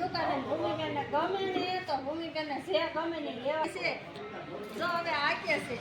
દુકાને ભૂમિકાને ગમે ને તો ભૂમિકાને જે ગમે ને લેવા છે. જો હવે આ કે છે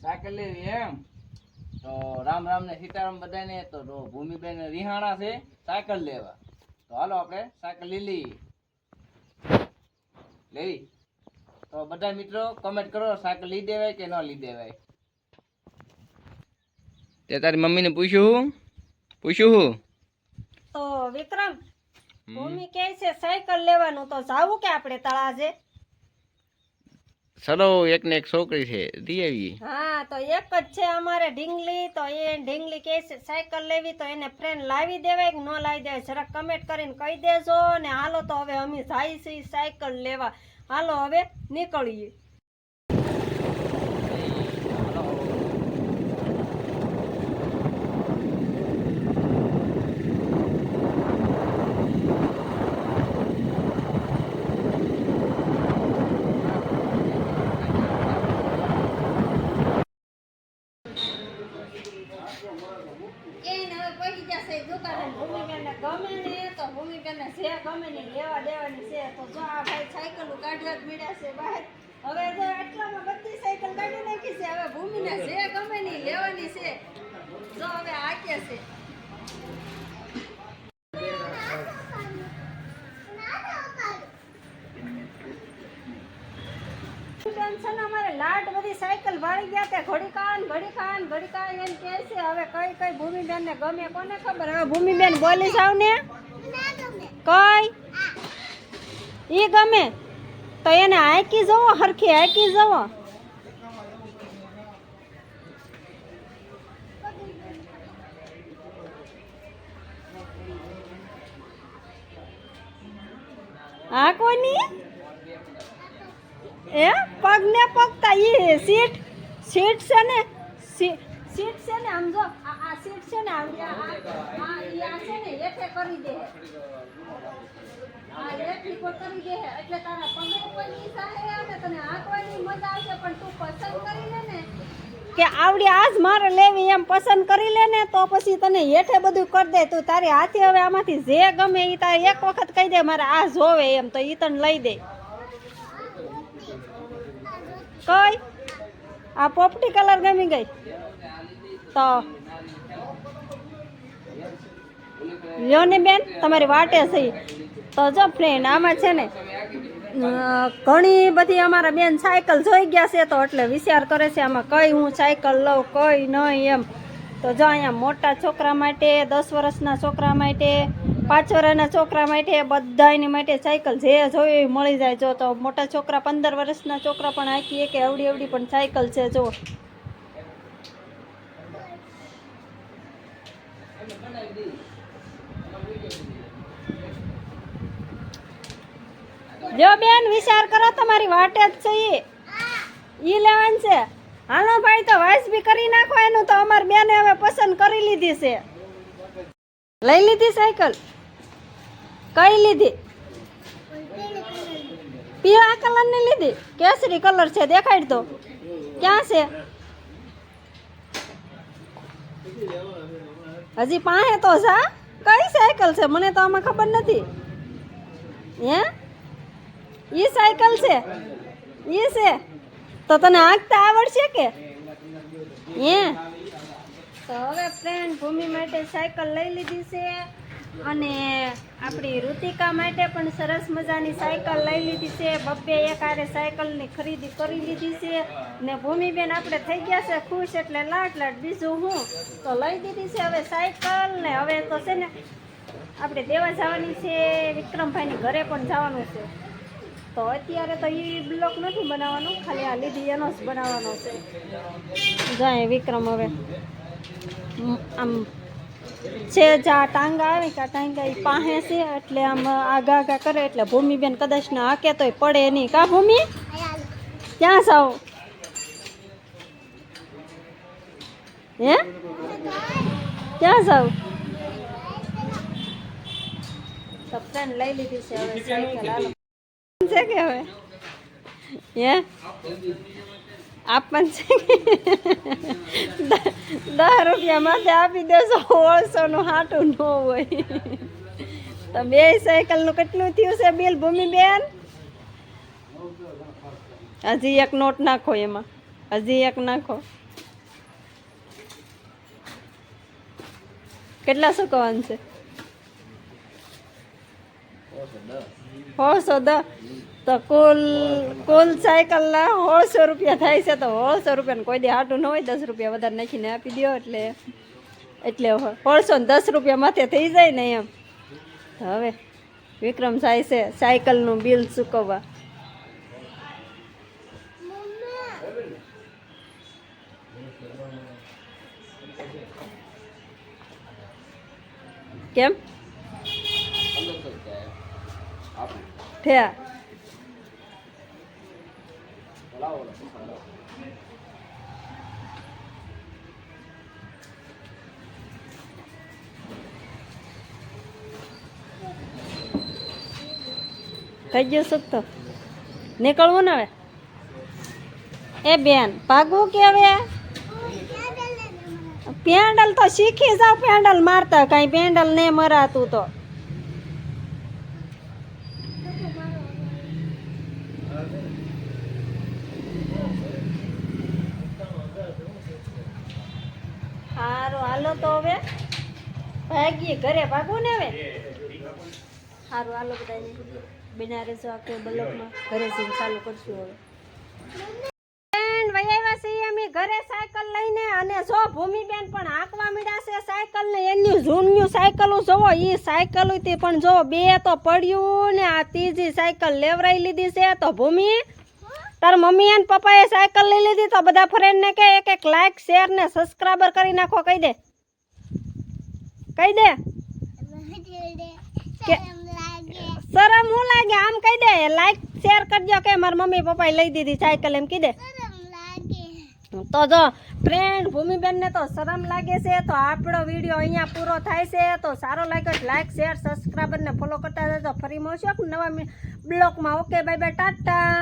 સાયકલ લેવી એમ તો રામ રામ ને સીતારામ બધાને. તો ભૂમિબેન રિહાણા છે સાયકલ લેવા, તો હાલો આપણે સાયકલ લેવી. તો બધા મિત્રો કમેન્ટ કરો સાયકલ લઈ દેવાય કે ન લઈ દેવાય. તે તારી મમ્મીને પૂછ્યું તો વિક્રમ ભૂમિ કહે છે સાયકલ લેવાનું, તો જાવું કે આપણે તળાજે? ચલો એક ને એક છોકરી છે દી આવી. હા તો એક જ છે અમારે ઢીંગલી, તો એ ઢીંગલી કહે છે સાયકલ લેવી, તો એને ફ્રેન્ડ લાવી દેવાય કે ન લાવી દેવાય જરાક કમેન્ટ કરીને કહી દેજો ને. હાલો તો હવે અમે જાય છીએ સાયકલ લેવા, હાલો હવે નીકળીએ. ભૂમિકાને ગમે ને તો ભૂમિકાને જે ગમે ને લેવા દેવાની છે. તો જો આ ભાઈ સાયકલ કાઢવા જ મળ્યા છે બહાર. હવે જો એટલામાં બધી સાયકલ કાઢી નાખી છે. હવે ભૂમિને જે ગમે ને લેવાની છે. જો હવે આ કે છે અમારે લાડ બધી સાયકલ વાળી ગયા તે ઘડી કાન એમ કે છે. હવે કઈ ભૂમિબેન ને ગમે કોને ખબર. હવે ભૂમિબેન બોલી જાવ ને કઈ ઈ ગમે તો એને હાકી જવો, હરખી હાકી જવો. આ કોની એ પગ ને પગતા ઈ સીટ છે ને સીટ છે ને. આમ જો આ સીટ છે ને આ છે ને એકે કરી દે. આ એકી કરી દે એટલે તારા પગે કોઈ ની થાય અને તને આંકવાની મજા આવશે. પણ તું પસંદ કરી લે ને કે આવડી આજ મારે લેવી એમ પસંદ કરી લે ને, તો પછી તને હેઠે બધું કરી દે. તું તારી હાથે હવે આમાંથી જે ગમે એ તારે એક વખત કહી દે મારે આ જોવે એમ, તો ઈ તને લઈ દે. કઈ આ પોપટી કલર ગમી ગઈ તો લ્યો ને બેન તમારી વાટે છે. તો જો ફ્રેન્ડ આમાં છે ને ઘણી બધી અમારા બેન સાયકલ જોઈ ગયા છે, તો એટલે વિચાર કરે છે આમાં કઈ હું સાયકલ લઉં કઈ નહીં એમ. તો જો અહીંયા મોટા છોકરા માટે, 10 વર્ષના છોકરા માટે, 5 વર્ષના છોકરા માટે, બધાની માટે સાયકલ જે જોઈએ એ મળી જાય. જો તો મોટા છોકરા 15 વર્ષના છોકરા પણ આખી એક એવડી પણ સાયકલ છે. જો બેન વિચાર કરો તમારી વાટે જ છે ઈ લેવાનું છે. હાલો ભાઈ તો વાઇસ બી કરી નાખો એનું. તો અમારી બેને હવે પસંદ કરી લીધી છે. લઈ લીધી સાયકલ? કઈ લીધી? પીળા કલરની લીધી? કેસરી કલર છે દેખાડ તો ક્યાં છે? હજી પાસે તો જા. કઈ સાયકલ છે મને તો આમાં ખબર નથી. હે ઈ સાયકલ છે? ઈ છે તો તને આંકતા આવડશે કે? હે તો હવે ફ્રેન્ડ ભૂમિ માટે સાયકલ લઈ લીધી છે. અને આપણી ઋતિકા માટે પણ સરસ મજાની સાયકલ લઈ લીધી છે. બબ્બે એકારે સાયકલની ખરીદી કરી લીધી છે. ને ભૂમિબેન આપણે થઈ ગયા છે ખુશ, એટલે લાટ બીજું હું તો લઈ દીધી છે હવે સાયકલ. ને હવે તો છે ને આપણે દેવા જવાની છે, વિક્રમભાઈની ઘરે પણ જવાનું છે. તો અત્યારે તો એ બ્લોક નથી બનાવવાનો, ખાલી આ લીધી એનો જ બનાવવાનો છે. જાય વિક્રમ હવે આમ છે જા ટાંગા આવે કે ટાંગા એ પાસે છે, એટલે આમ આગા આગા કરે એટલે ભૂમિબેન કદાચ ને હાકે તોય પડે નહીં. કા ભૂમિ ક્યાં જાવ? હે ક્યાં જાવ? તો ફ્રેન્ડ લઈ લીધી છે હવે સાયકલ. હાલો છે કે હવે હે આપણ છે કે 10 રૂપિયા માથે આપી દેશો, 150 નું હાટું ન હોય. તો 2 સાયકલનું કેટલું થયું છે બિલ ભૂમિબેન? હજી એક નોટ નાખો, એમાં હજી એક નાખો. કેટલા ચૂકવવાનું છે? 110. તો કુલ સાયકલના 150 રૂપિયા થાય છે. તો 150 રૂપિયાનું કોઈ દે હાટું ન હોય, 10 રૂપિયા વધારે નાખીને આપી દો એટલે 110 રૂપિયા માથે થઈ જાય ને એમ. હવે વિક્રમ જાય છે સાયકલનું બિલ ચૂકવવા. કેમ થયા? થઈ ગયું સુખ તો નીકળવું ને હવે? એ બેન ભાગવું કે હવે? પેન્ડલ તો શીખી જાવ, પેન્ડલ મારતા કઈ પેન્ડલ ને મરાતું તો. સારું હાલો તો હવે ભાગીએ ઘરે. ભાગવું ને હવે? સારું હાલો બધા બિના રહેશો આખે બ્લોકમાં, ઘરે જઈને ચાલુ કરશું હવે. વૈયાવા છીએ અમે ઘરે સાયકલ લઈને, અને જો ભૂમિબેન પણ હાંકવા મીડા છે સાયકલ ને. એની જૂનું સાયકલો જોવો, એ સાયકલ હતી પણ જો 2 તો પડ્યું ને આ ત્રીજી સાયકલ લેવરાઈ લીધી છે. તો ભૂમિ તાર મમ્મી અને પપ્પાએ સાયકલ લઈ લીધી, તો બધા ફ્રેન્ડ ને કે એક લાઈક શેર ને સબસ્ક્રાઇબર કરી નાખો. કહી દે, કહી દે. શરમ હું લાગે આમ કહી દે, લાઈક શેર કરજો કે મારા મમ્મી પપ્પાએ લઈ દીધી સાયકલ, એમ કહી દે. તો જો ફ્રેન્ડ ભૂમિબેન ને તો શરમ લાગે છે. તો આપણો વિડીયો અહીંયા પૂરો થાય છે. તો સારો લાગ્યો લાઈક શેર સબસ્ક્રાઇબર ને ફોલો કરતા રહેજો. ફરી મળશું નવા બ્લોગમાં. Okay bye bye, Tata.